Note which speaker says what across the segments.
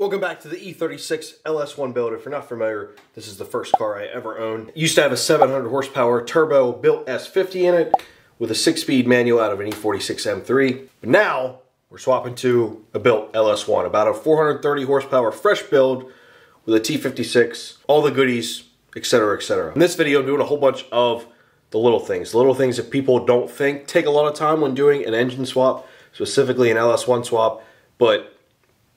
Speaker 1: Welcome back to the E36 LS1 build. If you're not familiar, this is the first car I ever owned. Used to have a 700 horsepower turbo built S50 in it with a 6-speed manual out of an E46 M3. But now we're swapping to a built LS1, about a 430 horsepower fresh build with a T56, all the goodies, etc., etc. In this video, I'm doing a whole bunch of the little things that people don't think take a lot of time when doing an engine swap, specifically an LS1 swap, but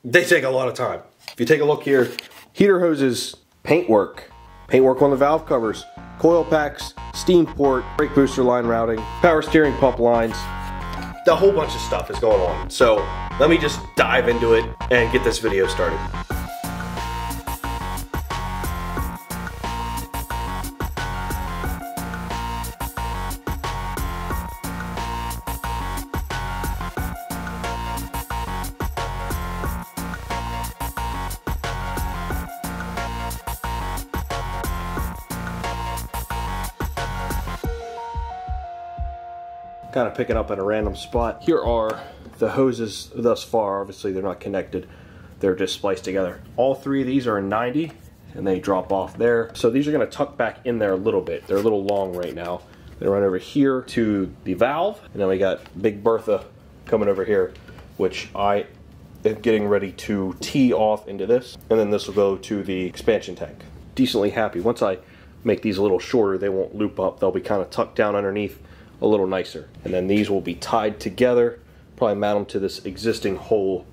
Speaker 1: they take a lot of time. If you take a look here, heater hoses, paintwork on the valve covers, coil packs, steam port, brake booster line routing, power steering pump lines, a whole bunch of stuff is going on. So let me just dive into it and get this video started. Kind of picking up at a random spot. Here are the hoses thus far. Obviously they're not connected, they're just spliced together. All three of these are in 90 and they drop off there. So these are going to tuck back in there a little bit. They're a little long right now. They run over here to the valve, and then we got Big Bertha coming over here, which I am getting ready to tee off into this, and then this will go to the expansion tank. Decently happy. Once I make these a little shorter, they won't loop up. They'll be kind of tucked down underneath a little nicer. And then these will be tied together, probably mount them to this existing hole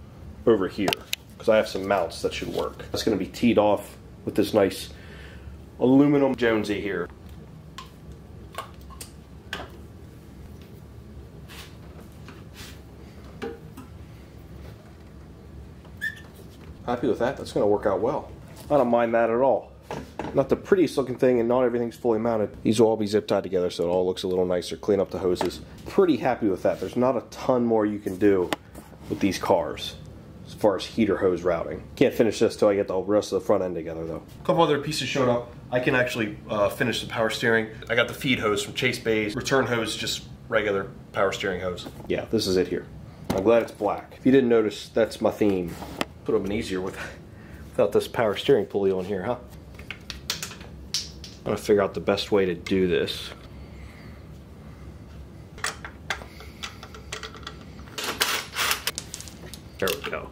Speaker 1: over here, because I have some mounts that should work. It's going to be teed off with this nice aluminum Jonesy here. Happy with that. That's going to work out well. I don't mind that at all. Not the prettiest looking thing, and not everything's fully mounted. These will all be zip tied together so it all looks a little nicer. Clean up the hoses. Pretty happy with that. There's not a ton more you can do with these cars as far as heater hose routing. Can't finish this till I get the rest of the front end together though. A couple other pieces showed up. I can actually finish the power steering. I got the feed hose from Chase Bay's. Return hose, just regular power steering hose. Yeah, this is it here. I'm glad it's black. If you didn't notice, that's my theme. Would have been easier without this power steering pulley on here, huh? I'm gonna figure out the best way to do this. There we go.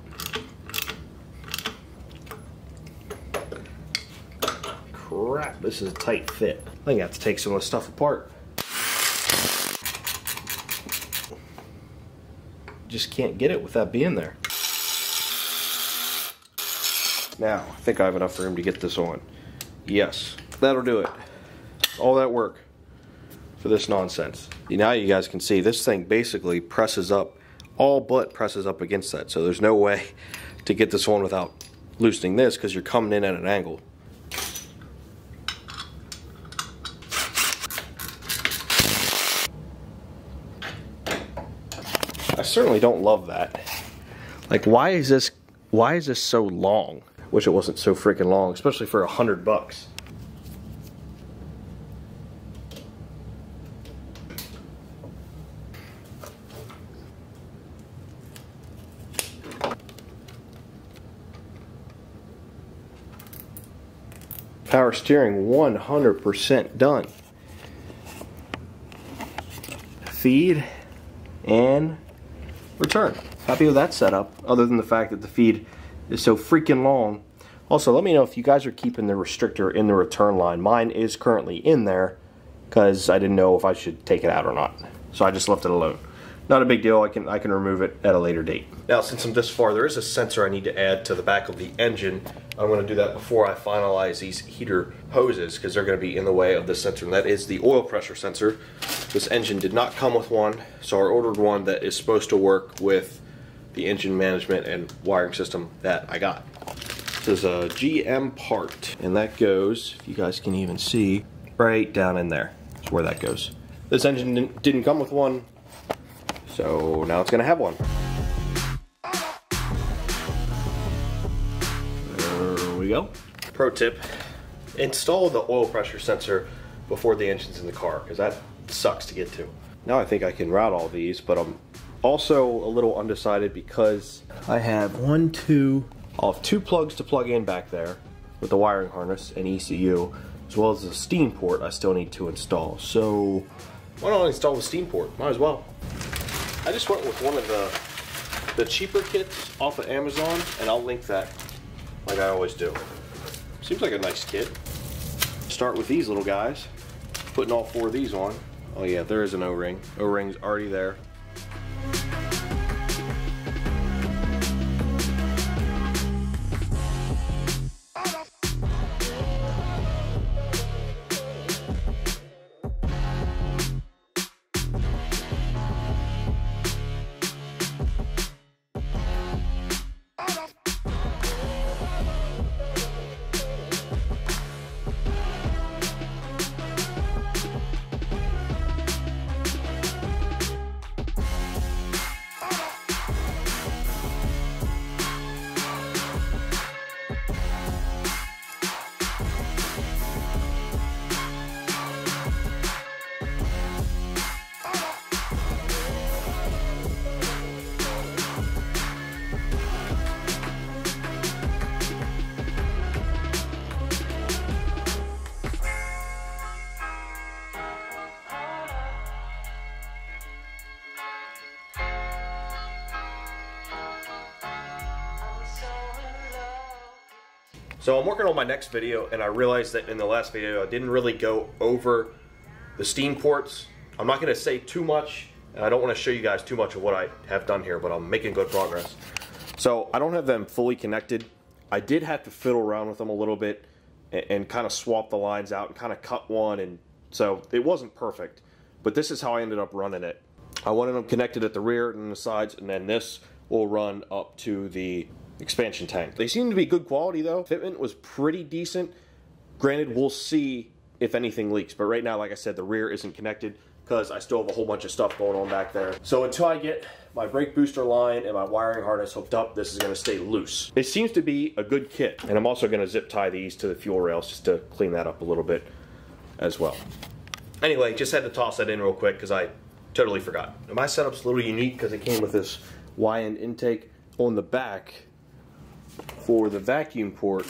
Speaker 1: Crap, this is a tight fit. I think I have to take some of this stuff apart. Just can't get it with that being there. Now, I think I have enough room to get this on. Yes, that'll do it. All that work for this nonsense. Now you guys can see this thing basically presses up, all but presses up against that. So there's no way to get this on without loosening this, because you're coming in at an angle. I certainly don't love that. Like, why is this so long? Wish it wasn't so freaking long, especially for $100. Power steering 100% done. Feed and return. Happy with that setup, other than the fact that the feed is so freaking long. Also, let me know if you guys are keeping the restrictor in the return line. Mine is currently in there because I didn't know if I should take it out or not. So I just left it alone. Not a big deal, I can remove it at a later date. Now, since I'm this far, there is a sensor I need to add to the back of the engine. I'm going to do that before I finalize these heater hoses, because they're going to be in the way of this sensor, and that is the oil pressure sensor. This engine did not come with one, so I ordered one that is supposed to work with the engine management and wiring system that I got. This is a GM part, and that goes, if you guys can even see, right down in there. That's where that goes. This engine didn't come with one, so now it's going to have one. There we go. Pro tip, install the oil pressure sensor before the engine's in the car, because that sucks to get to. Now I think I can route all these, but I'm also a little undecided because I have 1, 2, I'll have 2 plugs to plug in back there with the wiring harness and ECU, as well as the steam port I still need to install. So why don't I install the steam port? Might as well. I just went with one of the cheaper kits off of Amazon, and I'll link that like I always do. Seems like a nice kit. Start with these little guys. Putting all 4 of these on. Oh yeah, there is an O-ring. O-ring's already there. So I'm working on my next video, and I realized that in the last video I didn't really go over the steam ports. I'm not going to say too much, and I don't want to show you guys too much of what I have done here, but I'm making good progress. So I don't have them fully connected. I did have to fiddle around with them a little bit and kind of swap the lines out and kind of cut one, and so it wasn't perfect, but this is how I ended up running it. I wanted them connected at the rear and the sides, and then this will run up to the expansion tank. They seem to be good quality though. Fitment was pretty decent. Granted, we'll see if anything leaks, but right now, like I said, the rear isn't connected because I still have a whole bunch of stuff going on back there. So until I get my brake booster line and my wiring harness hooked up, this is going to stay loose. It seems to be a good kit, and I'm also going to zip tie these to the fuel rails just to clean that up a little bit as well. Anyway, just had to toss that in real quick because I totally forgot. Now, my setup's a little unique because it came with this Y-end intake on the back for the vacuum port.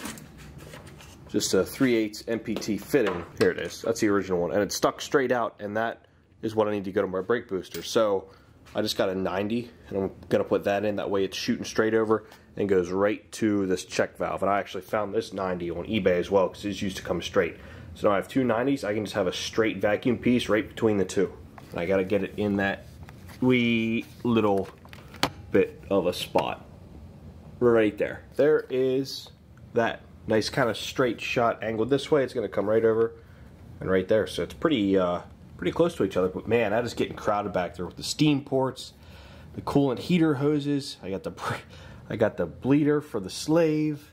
Speaker 1: Just a 3/8 MPT fitting. Here it is. That's the original one, and it's stuck straight out, and that is what I need to go to my brake booster. So I just got a 90, and I'm gonna put that in. That way it's shooting straight over and goes right to this check valve. And I actually found this 90 on eBay as well because it's used to come straight. So now I have 2 90s. I can just have a straight vacuum piece right between the two. And I gotta get it in that wee little bit of a spot right there. There is that nice kind of straight shot angled this way. It's going to come right over and right there. So it's pretty close to each other. But man, that is getting crowded back there with the steam ports, the coolant heater hoses. I got the bleeder for the slave,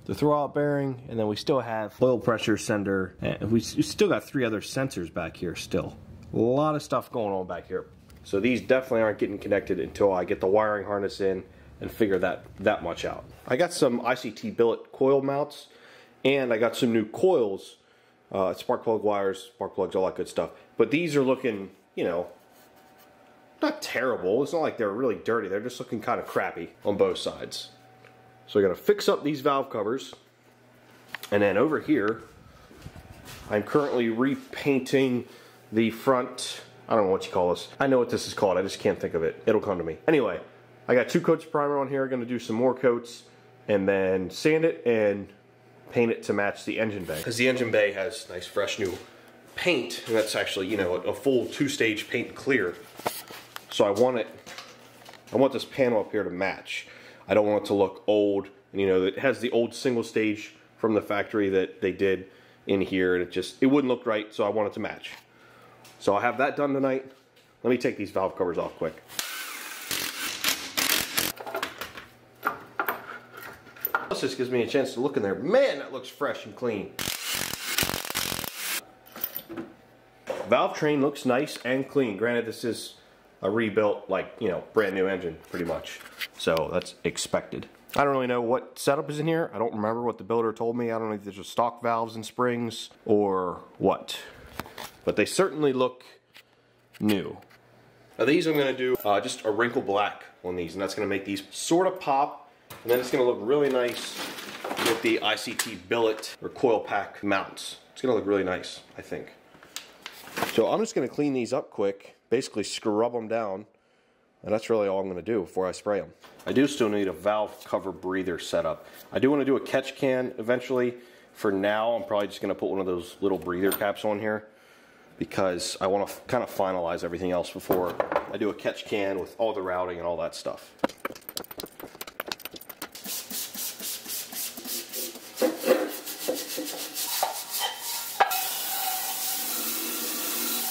Speaker 1: the throwout bearing, and then we still have oil pressure sender. And we still got 3 other sensors back here still. A lot of stuff going on back here. So these definitely aren't getting connected until I get the wiring harness in and figure that much out. I got some ICT billet coil mounts, and I got some new coils, spark plug wires, spark plugs, all that good stuff. But these are looking, you know, not terrible. It's not like they're really dirty. They're just looking kind of crappy on both sides. So I gotta fix up these valve covers. And then over here, I'm currently repainting the front, I don't know what you call this. I know what this is called, I just can't think of it. It'll come to me. Anyway, I got 2 coats of primer on here. I'm going to do some more coats and then sand it and paint it to match the engine bay. Because the engine bay has nice fresh new paint, and that's actually, you know, a full 2-stage paint clear. So I want this panel up here to match. I don't want it to look old, and you know, it has the old single stage from the factory that they did in here, and it wouldn't look right, so I want it to match. So I'll have that done tonight. Let me take these valve covers off quick. This just gives me a chance to look in there. Man, that looks fresh and clean. Valve train looks nice and clean. Granted, this is a rebuilt, like, you know, brand new engine, pretty much. So that's expected. I don't really know what setup is in here. I don't remember what the builder told me. I don't know if there's stock valves and springs or what. But they certainly look new. Now these I'm going to do just a wrinkle black on these, and that's going to make these sort of pop And then it's going to look really nice with the ICT billet or coil pack mounts. It's going to look really nice, I think. So I'm just going to clean these up quick, basically scrub them down, and that's really all I'm going to do before I spray them. I do still need a valve cover breather setup. I do want to do a catch can eventually. For now, I'm probably just going to put one of those little breather caps on here because I want to kind of finalize everything else before I do a catch can with all the routing and all that stuff.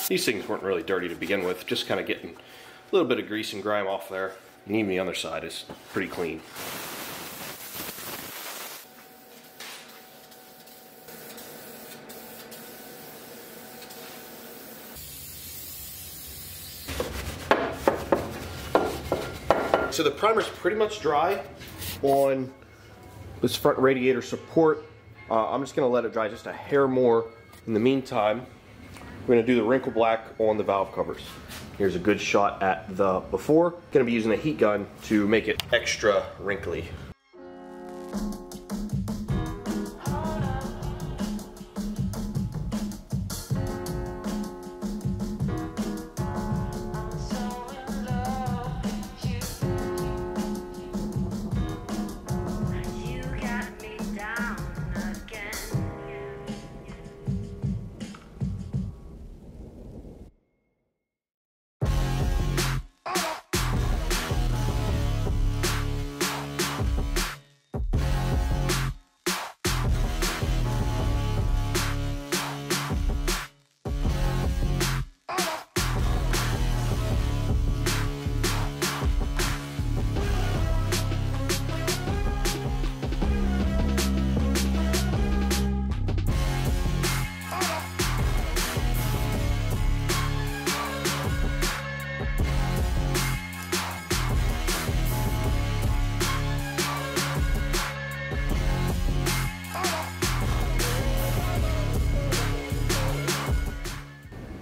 Speaker 1: These things weren't really dirty to begin with, just kind of getting a little bit of grease and grime off there. And even the underside is pretty clean. So the primer's pretty much dry on this front radiator support. I'm just going to let it dry just a hair more. In the meantime, we're going to do the wrinkle black on the valve covers. Here's a good shot at the before. Going to be using a heat gun to make it extra wrinkly.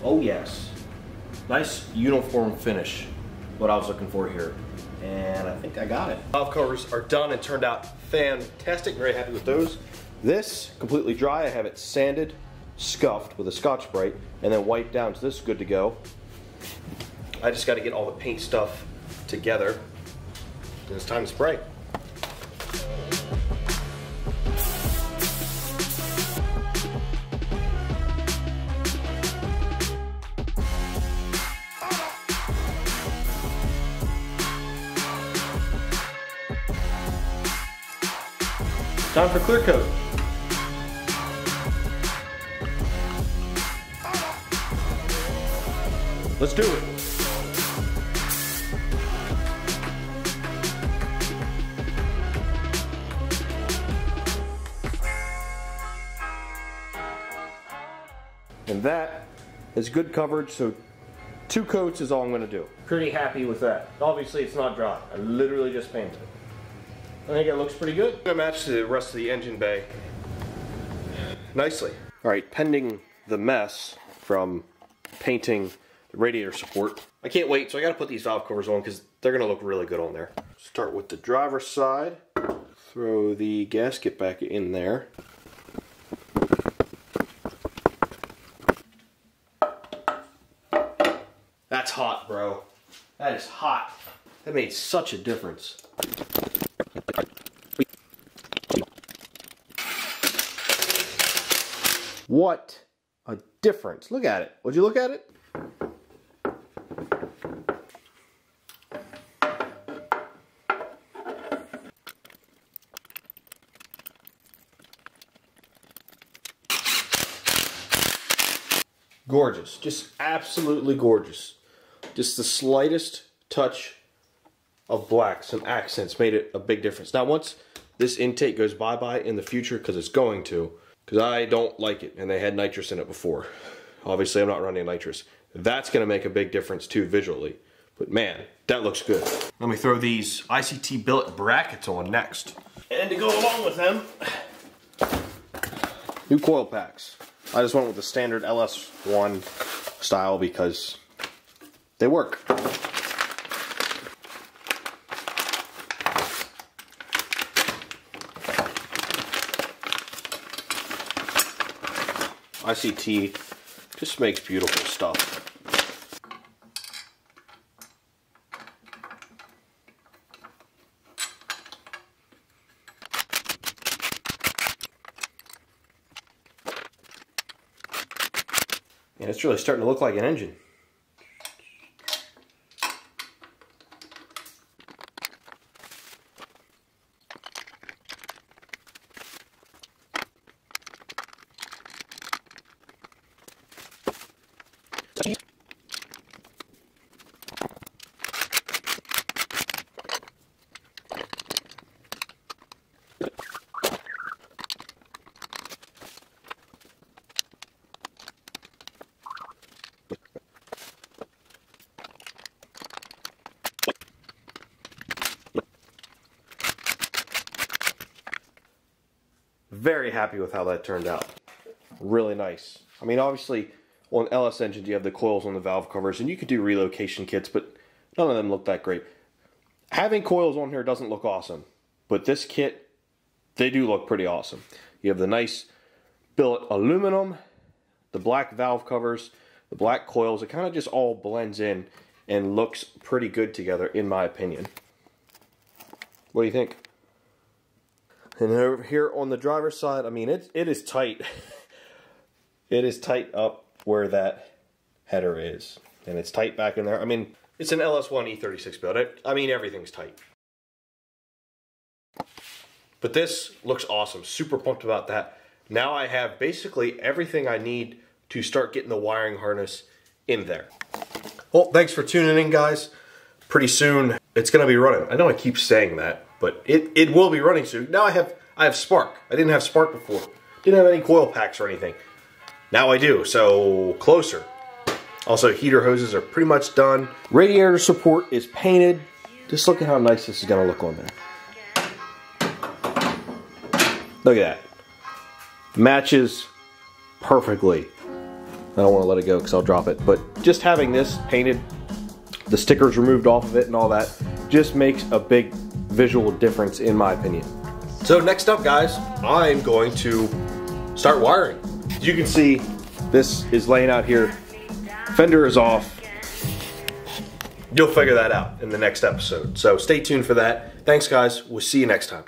Speaker 1: Oh yes, nice uniform finish, what I was looking for here. And I think I got it. Valve covers are done and turned out fantastic, very happy with those. This, completely dry, I have it sanded, scuffed with a Scotch-Brite, and then wiped down, so this is good to go. I just gotta get all the paint stuff together, and it's time to spray. Time for clear coat. Let's do it. And that is good coverage, so 2 coats is all I'm going to do. Pretty happy with that. Obviously it's not dry. I literally just painted it. I think it looks pretty good. I'm going to match the rest of the engine bay nicely. Alright, pending the mess from painting the radiator support, I can't wait, so I got to put these valve covers on because they're going to look really good on there. Start with the driver's side. Throw the gasket back in there. That's hot, bro. That is hot. That made such a difference. What a difference. Look at it. Would you look at it? Gorgeous. Just absolutely gorgeous. Just the slightest touch of black, some accents, made it a big difference. Now once this intake goes bye-bye in the future, because it's going to, because I don't like it, and they had nitrous in it before. Obviously I'm not running nitrous. That's going to make a big difference too visually. But man, that looks good. Let me throw these ICT billet brackets on next. And to go along with them, new coil packs. I just went with the standard LS1 style because they work. ICT just makes beautiful stuff. And it's really starting to look like an engine. Very happy with how that turned out. Really nice. I mean, obviously, on LS engines, you have the coils on the valve covers, and you could do relocation kits, but none of them look that great. Having coils on here doesn't look awesome, but this kit, they do look pretty awesome. You have the nice billet aluminum, the black valve covers, the black coils. It kind of just all blends in and looks pretty good together, in my opinion. What do you think? And over here on the driver's side, I mean, it is tight. It is tight up where that header is. And it's tight back in there. I mean, it's an LS1 E36 build. I mean, everything's tight. But this looks awesome. Super pumped about that. Now I have basically everything I need to start getting the wiring harness in there. Well, thanks for tuning in, guys. Pretty soon, it's going to be running. I know I keep saying that, but it will be running soon. Now I have spark. I didn't have spark before. Didn't have any coil packs or anything. Now I do, so closer. Also, heater hoses are pretty much done. Radiator support is painted. Just look at how nice this is going to look on there. Look at that. Matches perfectly. I don't want to let it go because I'll drop it. But just having this painted, the stickers removed off of it and all that, just makes a big visual difference in my opinion. So next up, guys, I'm going to start wiring. As you can see, this is laying out here. Fender is off. You'll figure that out in the next episode. So stay tuned for that. Thanks, guys. We'll see you next time.